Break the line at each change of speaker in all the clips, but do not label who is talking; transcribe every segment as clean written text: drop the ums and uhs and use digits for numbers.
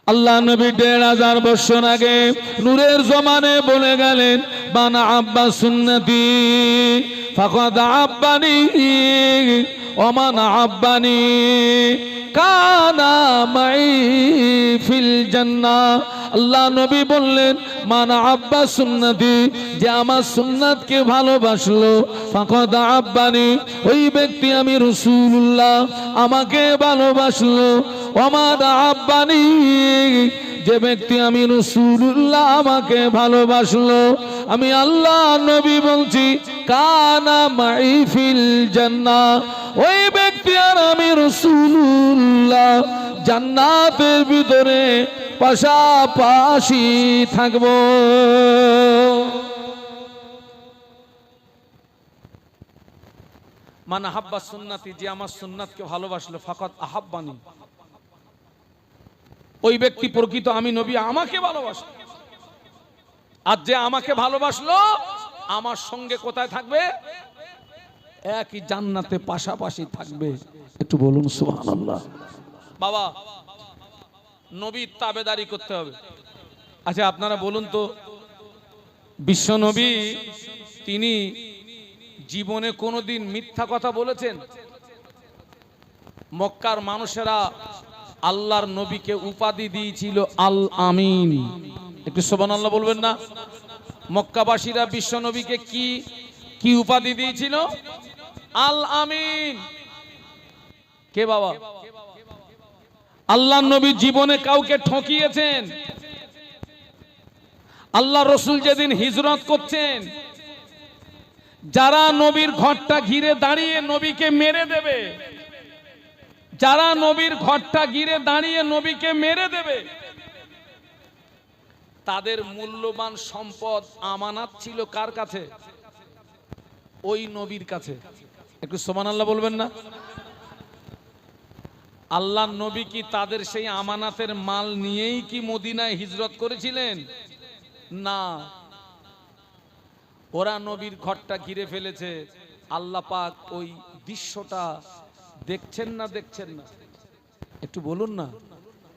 আল্লাহ নবী ১৫০০ বছর আগে নূরের জমানে বলে গেলেন, বানা আব্বা সুন্নতি ফাকাদ আব্বানি ওমান আব্বানি কানা মাই ফিল জান্নাহ। আল্লাহ নবী বললেন, মানা আব্বা সুন্নতি, যে আমার সুন্নাতকে ভালোবাসলো, ফাকাদ আব্বানি, ওই ব্যক্তি আমি রাসূলুল্লাহ আমাকে ভালোবাসলো, ওমান আব্বানি, যে ব্যক্তি আমি রাসূলুল্লাহ আমাকে ভালোবাসলো, আমি আল্লাহ নবী বলছি, কানা মাই ফিল জান্নাহ, ওই ব্যক্তি আর আমি রাসূলুল্লাহ জান্নাতের ভিতরে পাশাপাশি থাকবো। মান আহাব্বা সুন্নতি, যে আমার সুন্নাতকে ভালোবাসলো, ফাকাদ আহাব্বানি, ওই ব্যক্তি প্রকৃত আমি নবী আমাকে ভালোবাসলো। আর যে আমাকে ভালোবাসলো আমার সঙ্গে কোথায় থাকবে? একই জান্নাতে পাশাপাশি থাকবে। একটু বলুন সুবহানাল্লাহ। বাবা, নবীর তাবেদারি করতে হবে। আচ্ছা আপনারা বলুন তো, বিশ্ব নবী তিনি জীবনে কোনোদিন মিথ্যা কথা বলেছেন? মক্কার মানুষেরা আল্লাহর নবীকে উপাধি দিয়েছিল আল আমিন। একটু সুবহানাল্লাহ বলবেন না? মক্কাবাসীরা বিশ্ব নবীকে কি কি উপাধি দিয়েছিল? আল আমিন। কে বাবা? আল্লাহর নবী জীবনে কাউকে ঠকিয়েছেন? আল্লাহ রসুল যেদিন হিজরত করছেন, যারা নবীর ঘরটা ঘিরে দাঁড়িয়ে নবীকে মেরে দেবে, যারা নবীর ঘরটা ঘিরে দাঁড়িয়ে নবীকে মেরে দেবে, তাদের মূল্যবান সম্পদ আমানত ছিল কার কাছে? ওই নবীর কাছে। একটু সুবহানাল্লাহ বলবেন না? আল্লাহর নবী কি তাদের সেই আমানাতের মাল নিয়েই কি মদিনায় হিজরত করেছিলেন? না, ওরা নবীর ঘরটা ঘিরে ফেলেছে। আল্লাহ পাক ওই দৃশ্যটা দেখছেন না দেখছেন না? একটু বলুন না।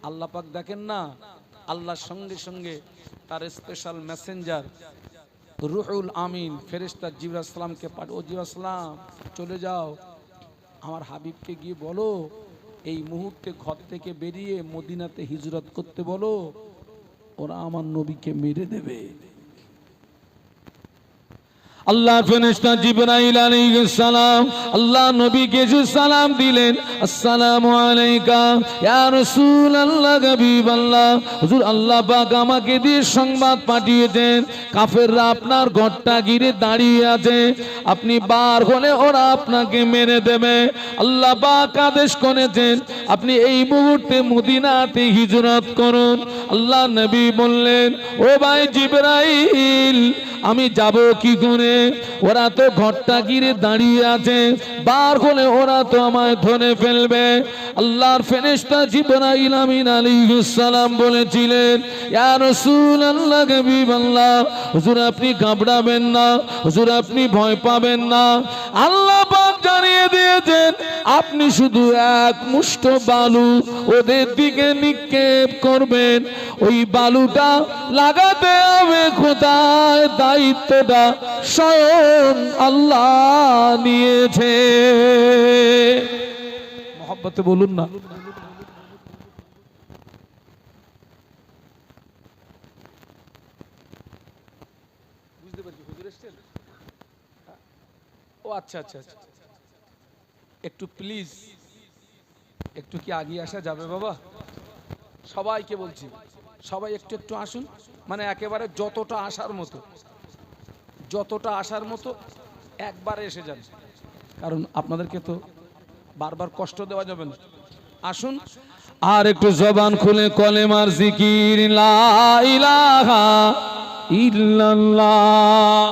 আল্লাহ পাক দেখেন না? আল্লাহর সঙ্গে সঙ্গে তার স্পেশাল মেসেঞ্জার রুহুল আমিন ফেরেশতা জিবরাইল সালামকে পাঠায়, ও জিবরাইল সালাম চলে যাও, আমার হাবিবকে গিয়ে বলো এই মুহূর্তে ঘর থেকে বেরিয়ে মদিনাতে হিজরত করতে বলো, ওরা আমার নবীকে মেরে দেবে। আল্লাহ ফেরেশতা জিবরাইল আলাইহিস সালাম আল্লাহ নবীকে যে সালাম দিলেন, আসসালামু আলাইকা ইয়া রাসূলুল্লাহ হাবিবাল্লাহ, হুজুর আল্লাহ পাক আমাকে দিয়ে সংবাদ পাঠিয়েছেন কাফেররা আপনার ঘরটা ঘিরে দাঁড়িয়ে আছে, আপনি বার হলে ওরা আপনাকে মেরে দেবে। আল্লাহ পাক আদেশ করেছেন আপনি এই মুহূর্তে মদিনাতে হিজরত করুন। আল্লাহ নবী বললেন, ও ভাই জিবরাইল, আমি যাব কি করে? ওরা তো ঘরটা ঘিরে দাঁড়িয়ে আছে, বার হলে ওরা তো আমায় ধরে ফেলবে। আল্লাহর ফেরেশতা জিবরাইল আমিন আলাইহিস সালাম বলেছিলেন, ইয়া রাসূলুল্লাহ হাবিবাল্লাহ, হুজুর আপনি ঘাবড়াবেন না, হুজুর আপনি ভয় পাবেন না। আল্লাহ পাক জানিয়ে দিয়েছেন আপনি শুধু এক মুষ্ঠ বালু ওদের দিকে নিক্ষেপ করবেন, ওই বালুটা লাগাতে হবে কোথায়? দায়িত্বটা স্বয়ং আল্লাহ নিয়েছে। মহব্বতে বলুন না। বুঝতে পারছি হুজুর এসেছেন? ও আচ্ছা আচ্ছা আচ্ছা, একটু প্লিজ একটু কি আগিয়ে আসা যাবে বাবা? সবাইকে বলছি, সবাই একটু একটু আসুন, মানে একেবারে যতটা আসার মতো একবারে এসে যান, কারণ আপনাদেরকে তো বারবার কষ্ট দেওয়া যাবে না। আসুন আর একটু জবান খুলে কলেমার জিকির লা ইলাহা ইল্লাল্লাহ।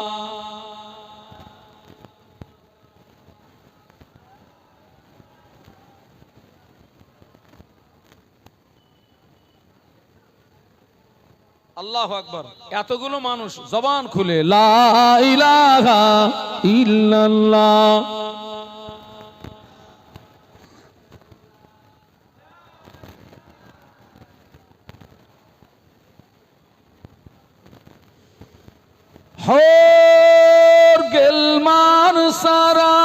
আল্লাহু আকবার। এতগুলো মানুষ জবান খুলে লা ইলাহা ইল্লাল্লাহ। হর গেলমান সারা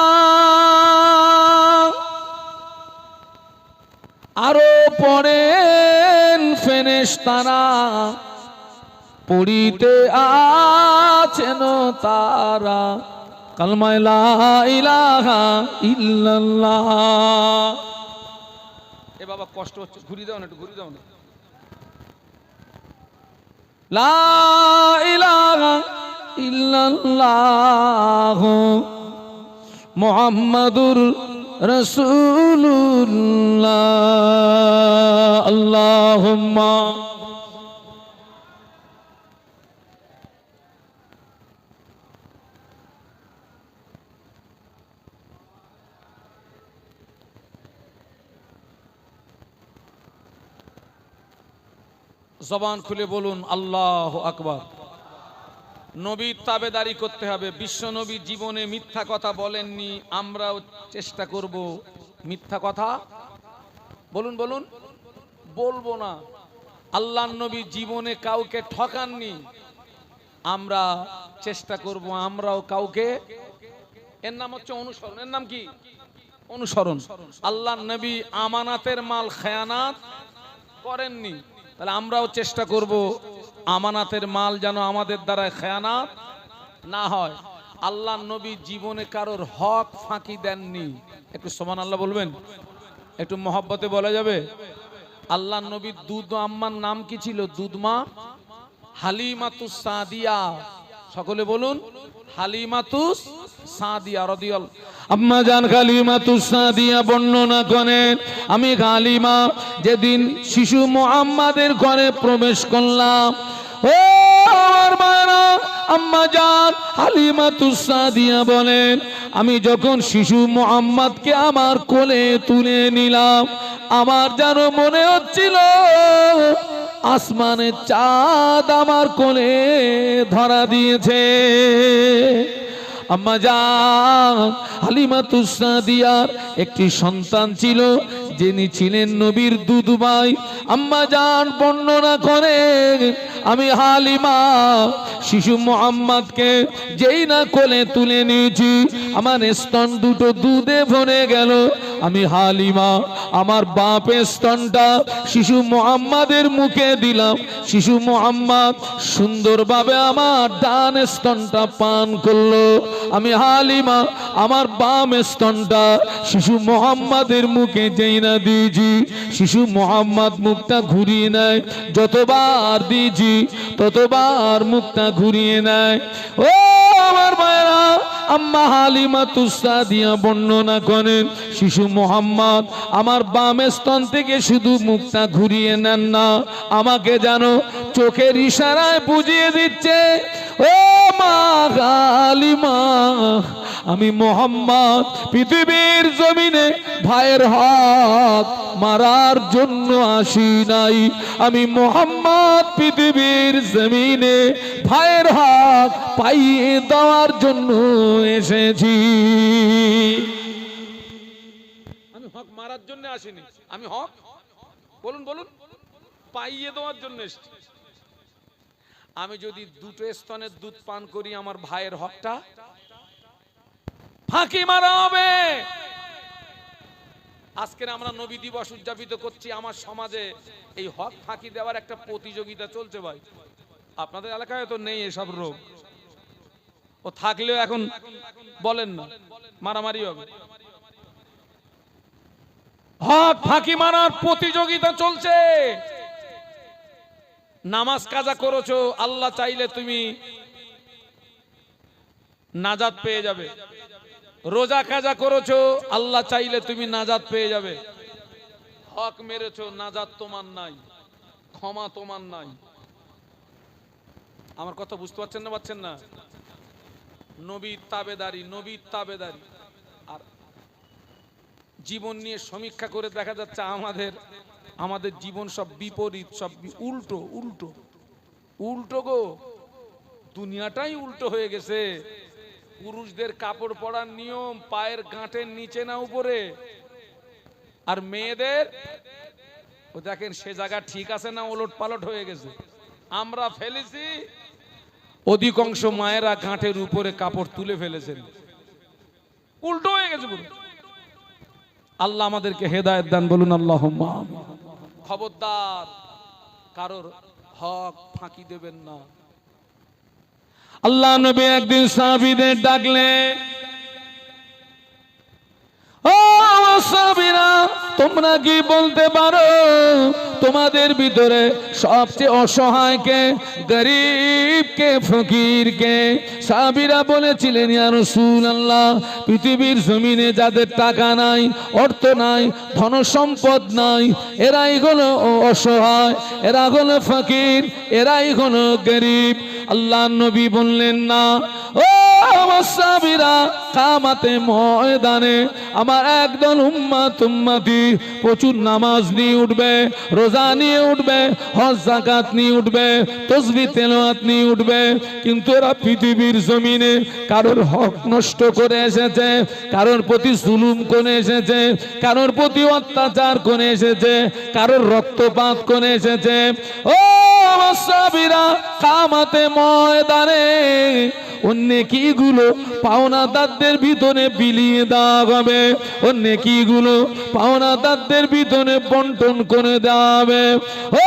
আরো পড়েন ফেরেশতারা পড়িতে আছেন তারা কালমায়ে লা ইলাহা ইল্লাল্লাহ। এ বাবা কষ্ট হচ্ছে, ঘুরিয়ে দাও না, একটু ঘুরিয়ে দাও না। লা ইলাহা ইল্লাল্লাহ মুহাম্মাদুর রাসূলুল্লাহ। আল্লাহুম্মা জবান খুলে বলুন আল্লাহু আকবার। নবীর তাবেদারি করতে হবে। বিশ্ব নবী জীবনে মিথ্যা কথা বলেননি, আমরাও চেষ্টা করব মিথ্যা কথা বলুন বলুন বলবো না। আল্লাহর নবী জীবনে কাউকে ঠকাননি, আমরা চেষ্টা করব আমরাও কাউকে। এর নাম হচ্ছে অনুসরণ। এর নাম কি? অনুসরণ। আল্লাহর নবী আমানাতের মাল খেয়ানাত করেননি, তাহলে আমরাও চেষ্টা করব আমানাতের মাল যেন আমাদের দ্বারা খেয়ানাত না হয়। আল্লাহর নবী জীবনে কারোর হক ফাঁকি দেননি। একটু সুবহানাল্লাহ বলবেন, একটু মহব্বতে বলা যাবে। আল্লাহর নবীর দুধ আম্মার নাম কি ছিল? দুধমা হালিমাতুস সাদিয়া। সকলে বলুন হালিমাতুস সাদিয়া রাদিয়াল্লাহু। আম্মা জান হালিমাতুস সাদিয়া বর্ণনা করেন, আমি হালিমা যেদিন শিশু মুহাম্মাদের ঘরে প্রবেশ করলাম, ও আমার মায়েরা, আম্মা জান হালিমাতুস সাদিয়া বলেন, আমি যখন শিশু মুহাম্মাদকে আমার কোলে তুলে নিলাম, আমার যেন মনে হচ্ছিল আসমানের চাঁদ আমার কোলে ধরা দিয়েছে। আম্মা জান হালিমাতুস সাদিয়ার একটি সন্তান ছিল, যিনি ছিলেন নবীর দুধ ভাই। আম্মা জান বর্ণনা করেন, আমি হালিমা শিশু মুহাম্মাদকে যেই না কোলে তুলে নিয়েছি, আমার স্তন দুটো দুধে ভরে গেল। আমি হালিমা আমার বাপের স্তনটা শিশু মুহাম্মাদের মুখে দিলাম। শিশু মুহাম্মাদ সুন্দরভাবে আমার ডান স্তনটা পান করলো। আমি হালিমা আমার বাম স্তনটা শিশু মুহাম্মাদের মুখে যেই না দিয়েছি, শিশু মুহাম্মাদ মুখটা ঘুরিয়ে নেয়। যতবার দিয়েছি ততবার মুখটা ঘুরিয়ে নেয়। ও আমার মায়েরা, আম্মা হালিমাতুস সাদিয়া বর্ণনা করেন, শিশু মুহাম্মদ আমার বাম স্তন থেকে শুধু মুখটা ঘুরিয়ে নেন না, আমাকে যেন চোখের ইশারায় বুঝিয়ে দিচ্ছে, ও মা হালিমা, আমি মুহাম্মদ পৃথিবীর জমিনে ভাইয়ের হক মারার জন্য আসি নাই, আমি মুহাম্মদ পৃথিবীর জমিনে ভাইয়ের হক পাইয়ে দেওয়ার জন্য এসেছি। আমি হক মারার জন্য আসিনি, আমি হক বলুন বলুন পাইয়ে দেওয়ার জন্য এসেছি। আমি যদি দুটো স্তনের দুধ পান করি, আমার ভাইয়ের হকটা ফাঁকি মারা হবে। আজকে আমরা নবী দিবস উদযাপিত করছি, আমার সমাজে এই হক ফাঁকি দেওয়ার একটা প্রতিযোগিতা চলছে ভাই। আপনাদের এলাকায় তো নেই এসব রোগ, ও থাকলেও এখন বলেন না, মারামারি হবে। হক ফাঁকি মারার প্রতিযোগিতা চলছে। নামাজ কাজা করেছো, আল্লাহ চাইলে তুমি নাজাত পেয়ে যাবে। রোজা কাজা করেছো, আল্লাহ চাইলে তুমি নাজাত পেয়ে যাবে। হক মেরেছো, নাজাত তোমার নাই, ক্ষমা তোমার নাই। আমার কথা বুঝতে পারছেন না? পাচ্ছেন না? নবীর তাবেদারি, নবীর তাবেদারি। আর জীবন নিয়ে সমীক্ষা করে দেখা যাচ্ছে আমাদের জীবন সব বিপরীত, সব উল্টো উল্টো উল্টো গো। দুনিয়াটাই উল্টো হয়ে গেছে। পুরুষদের কাপড় পরার নিয়ম পায়ের গাঁটের নিচে না উপরে, আর মেয়েদের ও দেখেন সে জায়গা ঠিক আছে না ওলট পালট হয়ে গেছে। আমরা ফেলেছি অধিকাংশ মায়েরা গাঁটের উপরে কাপড় তুলে ফেলেছেন, উল্টো হয়ে গেছে পুরো। আল্লাহ আমাদেরকে হেদায়েত দান, বলুন আল্লাহুম্মা আমিন। খবরদার কারোর হক ফাঁকি দেবেন না। আল্লাহ নবী একদিন সাহাবীদের ডাকলে, ও সাহাবীরা, তোমরা কি বলতে পারো তোমাদের ভিতরে সবচেয়ে অসহায় কে, গরিব কে, ফকির কে? সাহাবীরা বলেছিলেন, ইয়া রাসূলুল্লাহ, পৃথিবীর জমিনে যাদের টাকা নাই, অর্থ নাই, ধন সম্পদ নাই, এরাই হলো অসহায়, এরা হলো ফকির, এরাই হলো গরিব। আল্লাহ নবী বললেন, না ও সাহাবীরা, কিয়ামতের ময়দানে আমার একদল উম্মতি প্রচুর নামাজ নিয়ে উঠবে, রোজা নিয়ে উঠবে, হজ যাকাত নিয়ে উঠবে, তাসবিহ তেলাওয়াত নিয়ে উঠবে, কিন্তু এরা পৃথিবীর জমিনে কারোর হক নষ্ট করে এসেছে, কারোর প্রতি জুলুম করে এসেছে, কারোর প্রতি অত্যাচার করে এসেছে, কারোর রক্তপাত করে এসেছে। ও সাহাবীরা, কিয়ামতের ময়দানে ওর নেকিগুলো পাওনাদারদের ভিতরে বিলিয়ে দেওয়া হবে, ওর নেকিগুলো পাওনাদারদের ভিতরে বন্টন করে দেওয়া হবে। ও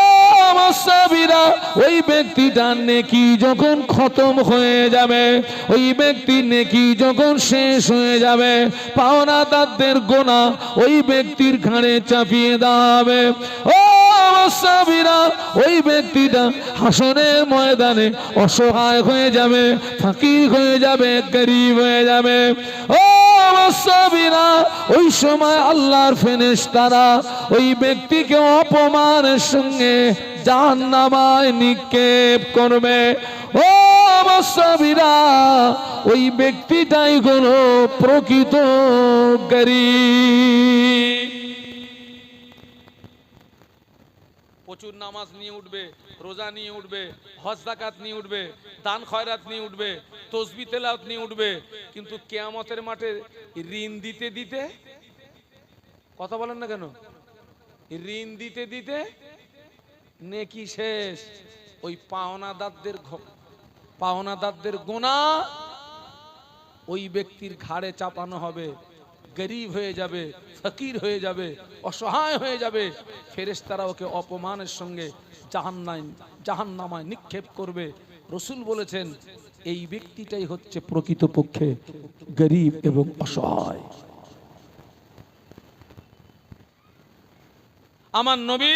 সাহাবীরা, ওই ব্যক্তিটার নেকি যখন খতম হয়ে যাবে, ওই ব্যক্তির নেকি যখন শেষ হয়ে যাবে, পাওনাদারদের গোনা ওই ব্যক্তির ঘাড়ে চাপিয়ে দেওয়া হবে। ও সাহাবীরা, ওই ব্যক্তিটা হাসরের ময়দানে অসহায় হয়ে যাবে, ফকির হয়ে যাবে, গরিব হয়ে যাবে। ও সাহাবীরা, ওই সময় আল্লাহর ফেরেশতারা ওই ব্যক্তিকে অপমানের সঙ্গে জাহান্নামায় নিক্ষেপ করবে। ও সাহাবীরা, ওই ব্যক্তিটাই হলো প্রকৃত গরিব। প্রচুর নামাজ নিয়ে উঠবে, রোজা নিয়ে উঠবে, হজ যাকাত নিয়ে উঠবে, দান খয়রাত নিয়ে উঠবে, তাসবিহ তেলাওয়াত নিয়ে উঠবে, কিন্তু কিয়ামতের মাঠে ঋণ দিতে দিতে, কথা বলেন না কেন, ঋণ দিতে দিতে নেকি শেষ। ওই পাওনাদারদের গোনা ওই ব্যক্তির ঘাড়ে চাপানো হবে, গরিব হয়ে যাবে, ফকির হয়ে যাবে, অসহায় হয়ে যাবে। ফেরেশতারা ওকে অপমানের সঙ্গে জাহান্নামায় নিক্ষেপ করবে। রাসূল বলেছেন, এই ব্যক্তিটাই হচ্ছে প্রকৃতপক্ষে গরিব এবং অসহায়। আমার নবী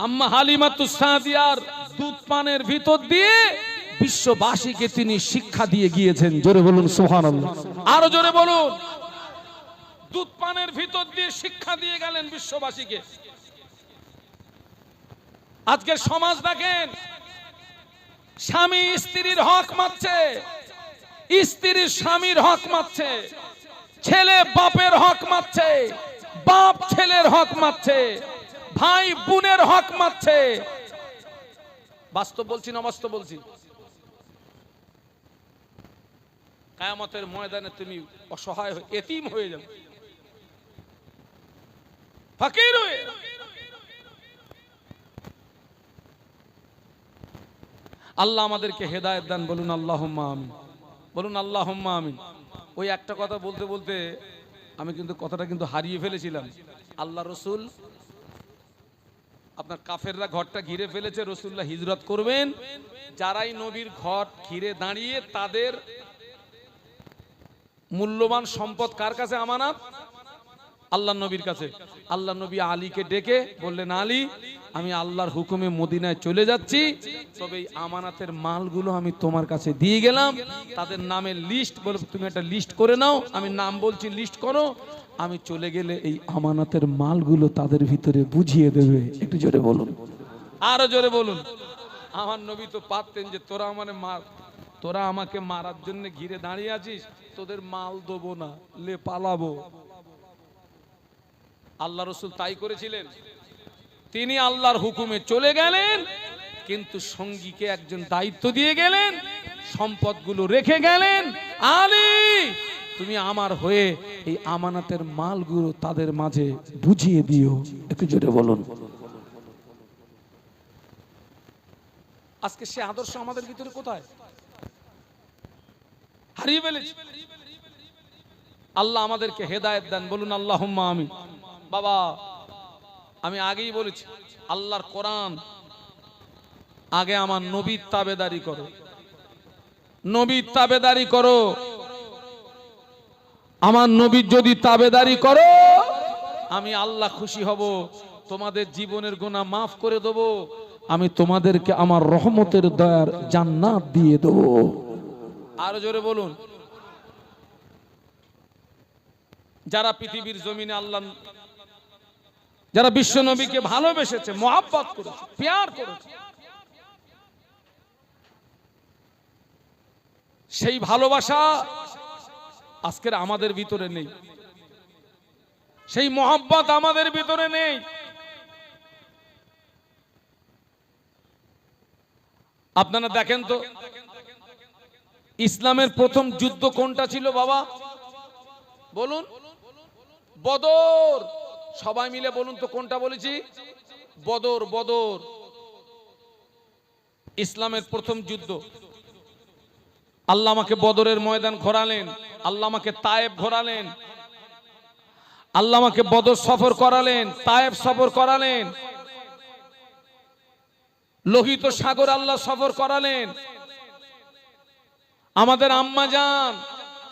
আম্মা হালিমাতুস সাদিয়ার দুধ পানের ভিতর দিয়ে বিশ্ববাসীকে তিনি শিক্ষা দিয়ে গিয়েছেন। জোরে বলুন সুবহানাল্লাহ, আরো জোরে বলুন। দুধ পানের ভিতর দিয়ে শিক্ষা দিয়ে গেলেন বিশ্ববাসীকে। আজকের সমাজ দেখেন, স্বামী স্ত্রীর হক মারছে, স্ত্রী স্বামীর হক মারছে, ছেলে বাপের হক মারছে, বাপ ছেলের হক মারছে, ভাই বোনের হক মারছে। বাস্তব বলছি না অবাস্তব বলছি? কিয়ামতের ময়দানে তুমি অসহায় হয়ে এতিম হয়ে যাবে, ফকির হয়ে। আল্লাহ আমাদেরকে হেদায়েত দান, বলুন আল্লাহুম্মা আমিন, বলুন আল্লাহুম্মা আমিন। ওই একটা কথা বলতে বলতে আমি কিন্তু কথাটা হারিয়ে ফেলেছিলাম। আল্লাহ রসুল, আপনার কাফেররা ঘরটা ঘিরে ফেলেছে, রাসূলুল্লাহ হিজরত করবেন। যারাই নবীর ঘর ঘিরে দাঁড়িয়ে, তাদের মূল্যবান সম্পদ কার কাছে আমানত? আল্লাহ নবীর কাছে। আল্লাহ নবী আলীকে ডেকে বললেন, আলী, আমি আল্লাহর হুকুমে মদিনায় চলে যাচ্ছি, তবে এই আমানতের মালগুলো আমি তোমার কাছে দিয়ে গেলাম। তাদের নামের লিস্ট বলে তুমি একটা লিস্ট করে নাও, আমি নাম বলছি, লিস্ট করো। আমি চলে গেলে এই আমানতের মালগুলো তাদের ভিতরে বুঝিয়ে দেবে। একটু জোরে বলুন, আরো জোরে বলুন। আমার নবী তো পারতেন যে তোরা আমাকে মারার জন্য ঘিরে দাঁড়িয়ে আছিস, তোদের মাল দেবো না, লে পালাবো। আল্লাহ রসুল তাই করেছিলেন। তিনি আল্লাহর হুকুমে চলে গেলেন, কিন্তু সঙ্গীকে একজন দায়িত্ব দিয়ে গেলেন, সম্পদগুলো রেখে গেলেন। আলী, তুমি আমার হয়ে এই আমানতের মালগুলো তাদের মাঝে বুঝিয়ে দিও। একটু জোরে বলুন।
আজকে সে আদর্শ আমাদের ভিতরে কোথায়? হারিয়ে ফেলেছি। আল্লাহ আমাদেরকে হেদায়েত দেন, বলুন আল্লাহুম্মা আমিন। বাবা আমি আগেই বলেছি, আল্লাহর কোরআন আগে আমার নবীর তাবেদারি করো, নবীর তাবেদারি করো। আমার নবীর যদি তাবেদারি করো আমি আল্লাহ খুশি হব, তোমাদের জীবনের গুনাহ মাফ করে দেব, আমি তোমাদেরকে আমার রহমতের দয়ার জান্নাত দিয়ে দেব। আরো জোরে বলুন। যারা পৃথিবীর জমিনে আল্লাহ, যারা বিশ্ব নবীকে ভালোবেসেছে, মহব্বত করেছে, প্যার করেছে, সেই ভালোবাসা আজকের আমাদের ভিতরে নেই, সেই মহব্বত আমাদের ভিতরে নেই। আপনারা দেখেন তো ইসলামের প্রথম যুদ্ধ কোনটা ছিল বাবা? বলুন। বদর। সবাই মিলে বলুন তো কোনটা বলেছি? বদর। বদর ইসলামের প্রথম যুদ্ধ। আল্লাহ আমাকে বদরের ময়দান ঘোরালেন, আল্লাহ আমাকে তায়েব ঘোরালেন, আল্লাহ আমাকে বদর সফর করালেন, তায়েব সফর করালেন, লোহিত সাগর আল্লাহ সফর করালেন। আমাদের আম্মা জান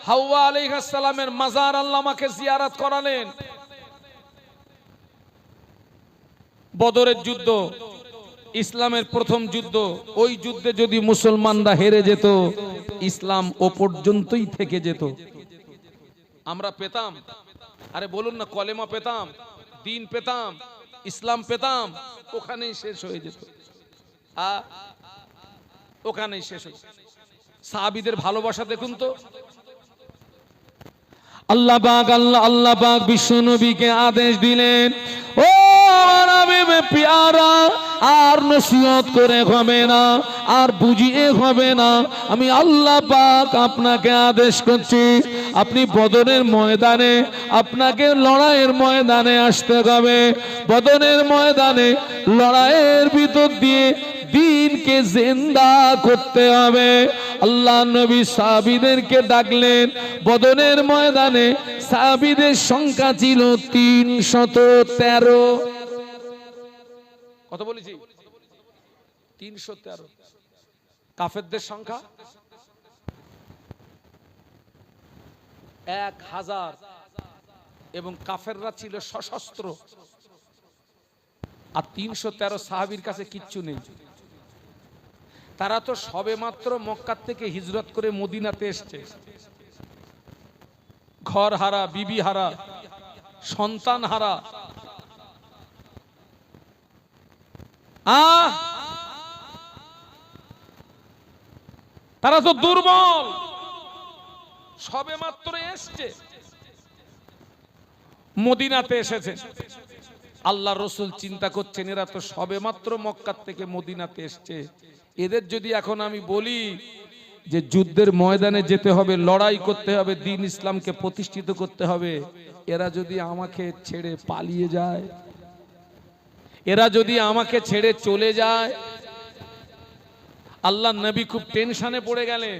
হাওয়া আলাইহিস সালামের মাজার আল্লাহ আমাকে জিয়ারত করালেন। বদরের যুদ্ধ ইসলামের প্রথম যুদ্ধ। ওই যুদ্ধে যদি মুসলমানরা হেরে যেত, ইসলাম ও পর্যন্তই থেকে যেত। আমরা পেতাম, আরে বলুন না, কলেমা পেতাম, দিন পেতাম, ইসলাম পেতাম, ওখানেই শেষ হয়ে যেত। ওখানেই শেষ হয়ে যেত। সাহাবীদের ভালোবাসা দেখুন তো। আল্লাহ পাক বিশ্ব নবীকে আদেশ দিলেন, ও নবী প্যারা, আর নসিহত করে হবে না, আর বুঝিয়ে হবে না। আমি আল্লাহ পাক আপনাকে আদেশ করছি, আপনি বদরের ময়দানে, আপনাকে লড়াইয়ের ময়দানে আসতে হবে। বদরের ময়দানে লড়াইয়ের ভিতর দিয়ে দ্বীনকে জিন্দা করতে হবে। আল্লাহ নবী সাহাবীদেরকে ডাকলেন। বদরের ময়দানে সাহাবীদের সংখ্যা ছিল 313। কত বলেছি? 313। কাফেরদের সংখ্যা 1000, এবং কাফেররা ছিল সশস্ত্র। আর 313 সাহাবীর কাছে কিচ্ছু নেই। তারা তো সবেমাত্র মক্কা থেকে হিজরত করে মদিনাতে এসেছে, ঘর হারা, বিবি হারা, সন্তান হারা। তারা তো দুর্বল, সবেমাত্র এসেছে, মদিনাতে এসেছে। আল্লাহ রসুল চিন্তা করছেন, এরা তো সবেমাত্র মক্কা থেকে মদিনাতে এসেছে, এদের যদি এখন আমি বলি যে যুদ্ধের ময়দানে যেতে হবে, লড়াই করতে হবে, দ্বীন ইসলামকে প্রতিষ্ঠিত করতে হবে, এরা যদি আমাকে ছেড়ে পালিয়ে যায়, এরা যদি আমাকে ছেড়ে চলে যায়। আল্লাহ নবী খুব টেনশনে পড়ে গেলেন,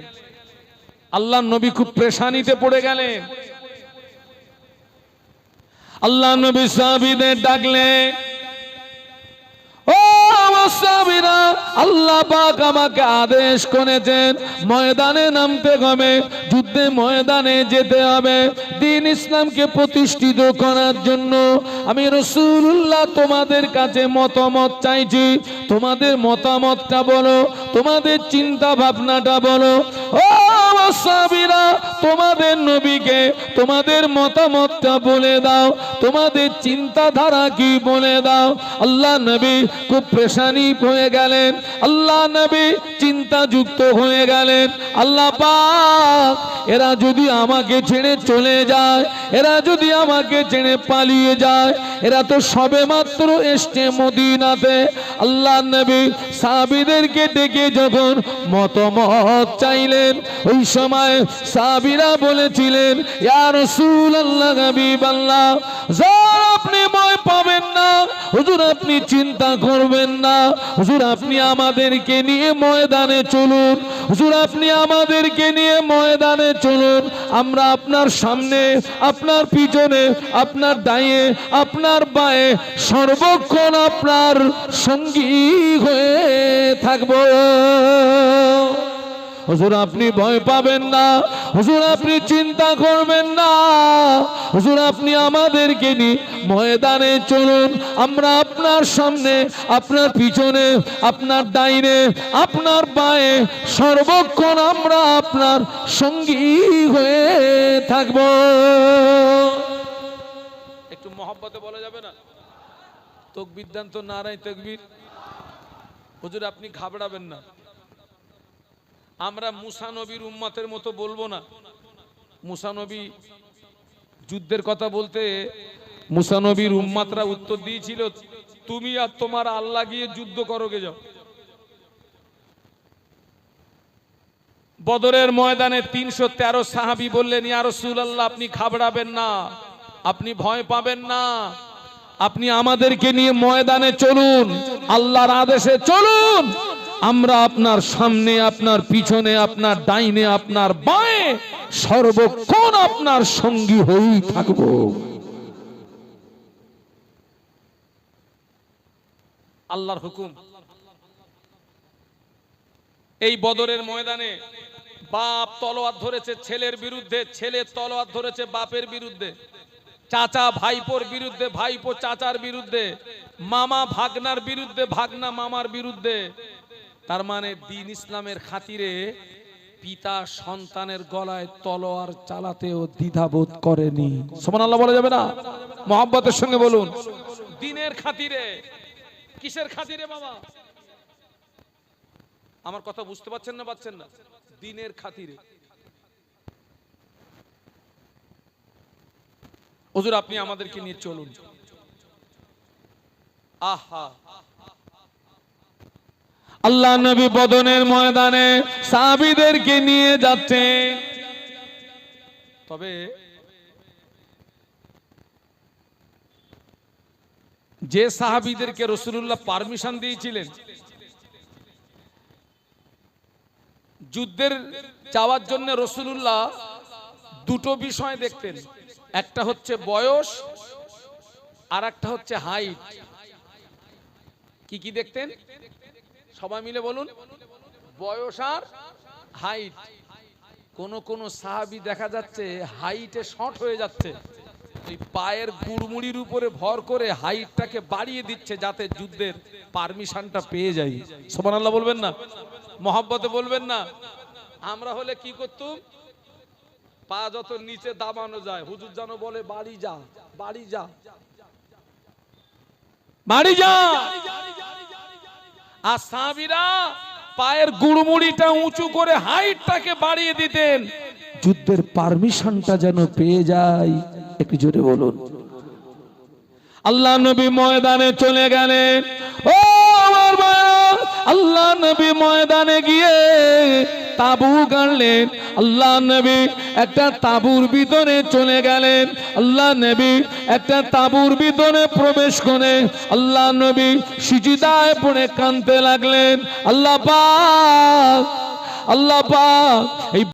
আল্লাহ নবী খুব পেরেশানিতে পড়ে গেলেন। আল্লাহ নবী সাহাবীদের ডাকলেন, ও সাহাবীরা, আল্লাহ পাক আমাকে আদেশ করেছেন ময়দানে নামতে হবে, যুদ্ধে ময়দানে যেতে হবে, দ্বীন ইসলামকে প্রতিষ্ঠিত করার জন্য। আমি রাসূলুল্লাহ তোমাদের কাছে মতামত চাইছি, তোমাদের মতামতটা বলো, তোমাদের চিন্তা ভাবনাটা বলো। ও সাহাবীরা, তোমাদের নবীকে তোমাদের মতামতটা বলে দাও, তোমাদের চিন্তাধারা কি বলে দাও। আল্লাহ নবী খুব পেরেশানি হয়ে গেলেন, আল্লাহ নবী চিন্তাযুক্ত হয়ে গেলেন। আল্লাহ পাক, এরা যদি আমাকে ছেড়ে চলে যায়, এরা যদি আমাকে ছেড়ে পালিয়ে যায়, এরা তো সবেমাত্র এসছে মদিনাতে। আল্লাহ নবী
সাহাবীদেরকে ডেকে যখন মতামত চাইলেন, ওই সময় সাহাবীরা বলেছিলেন, ইয়া রাসূলুল্লাহ হাবিবাল্লাহ, যার আপনি ভয় পাবেন না, হুজুর আপনি চিন্তা করবেন না, হুজুর আপনি আমাদেরকে নিয়ে ময়দানে চলুন, হুজুর আপনি আমাদেরকে নিয়ে ময়দানে চলুন, আমরা আপনার সামনে, আপনার পিছনে, আপনার ডাইনে, আপনার বায়ে সর্বক্ষণ আপনার সঙ্গী হয়ে থাকবো। হুজুর আপনি ভয় পাবেন না, হুজুর আপনি চিন্তা করবেন না, হুজুর আপনি আমাদেরকে নিয়ে ময়দানে চলুন, আমরা আপনার সামনে, আপনার পিছনে, আপনার ডাইনে, আপনার বায়ে সর্বক্ষণ আমরা আপনার সঙ্গী হয়ে থাকব। একটু মহব্বতে বলা যাবে না? তাকবীর দেন তো, নারায়ে তাকবীর। হুজুর আপনি ঘাবড়াবেন না, আমরা মুসা নবীর উম্মতের মতো বলবো না। মুসা নবী যুদ্ধের কথা বলতে মুসা নবীর উম্মতরা উত্তর দিয়েছিল, তুমি আর তোমার আল্লাহ গিয়ে যুদ্ধ করো গে যাও। বদরের ময়দানে 313 সাহাবী বললেন, ইয়া রাসূলুল্লাহ আপনি ঘাবড়াবেন না, আপনি ভয় পাবেন না, আপনি আমাদেরকে নিয়ে ময়দানে চলুন, আল্লাহর আদেশে চলুন, আমরা আপনার সামনে, আপনার পিছনে, আপনার ডাইনে, আপনার বাঁয়ে সর্বক্ষণ আপনার সঙ্গী হয়েই থাকব। আল্লাহর হুকুম। এই বদরের ময়দানে বাপ তলোয়ার ধরেছে ছেলের বিরুদ্ধে, ছেলে তলোয়ার ধরেছে বাপের বিরুদ্ধে, চাচা ভাইপোর বিরুদ্ধে, ভাইপো চাচার বিরুদ্ধে, মামা ভাগনার বিরুদ্ধে, ভাগনা মামার বিরুদ্ধে। তার মানে দ্বীন ইসলামের খাতিরে পিতা সন্তানের গলায় তলোয়ার চালাতেও দ্বিধাবোধ করেনি। সুবহানাল্লাহ বলা যাবে না? মহব্বতের সঙ্গে বলুন। দ্বীনের খাতিরে। কিসের খাতিরে বাবা? আমার কথা বুঝতে পারছেন না? পাচ্ছেন না? দ্বীনের খাতিরে। হুজুর আপনি আমাদেরকে নিয়ে চলুন। আহা, আল্লাহ নবী বদরের ময়দানে সাহাবীদেরকে নিয়ে যাচ্ছে। তবে যে সাহাবীদেরকে রাসূলুল্লাহ পারমিশন দিয়েছিলেন যুদ্ধের যাওয়ার জন্য, রাসূলুল্লাহ দুটো বিষয় দেখতেন, একটা হচ্ছে বয়স আর একটা হচ্ছে হাইট। কি কি দেখতেন সবাই মিলে বলুন? বয়স আর হাইট। কোন সাহাবী দেখা যাচ্ছে হাইটে শর্ট হয়ে যাচ্ছে, ওই পায়ের গুড়মুড়ির উপরে ভর করে হাইটটাকে বাড়িয়ে দিচ্ছে যাতে যুদ্ধের পারমিশনটা পেয়ে যায়। সুবহানাল্লাহ বলবেন না? মহব্বতে বলবেন না? আমরা হলে কি করতুম? পা যত নিচে দাবানো যায়, হুজুর যেন বলে বাড়ি যা, বাড়ি যা, বাড়ি যা। আর সাহাবীরা পায়ের গুড়মুড়িটা উঁচু করে হাইটটাকে বাড়িয়ে দিতেন যুদ্ধের পারমিশনটা যেন পেয়ে যায়। একটু জোরে বলুন। আল্লাহ নবী ময়দানে চলে গেলেন। ও আমার ভাইরা, আল্লাহ নবী ময়দানে গিয়ে তাবু গাড়লেন। আল্লাহ নবী একটা তাবুর ভিতরে চলে গেলেন। আল্লাহ নবী একটা তাবুর ভিতরে প্রবেশ করে আল্লাহ নবী সিজদায় পড়ে কাঁদতে লাগলেন। আল্লাহ পাক, আল্লাহ পাক এই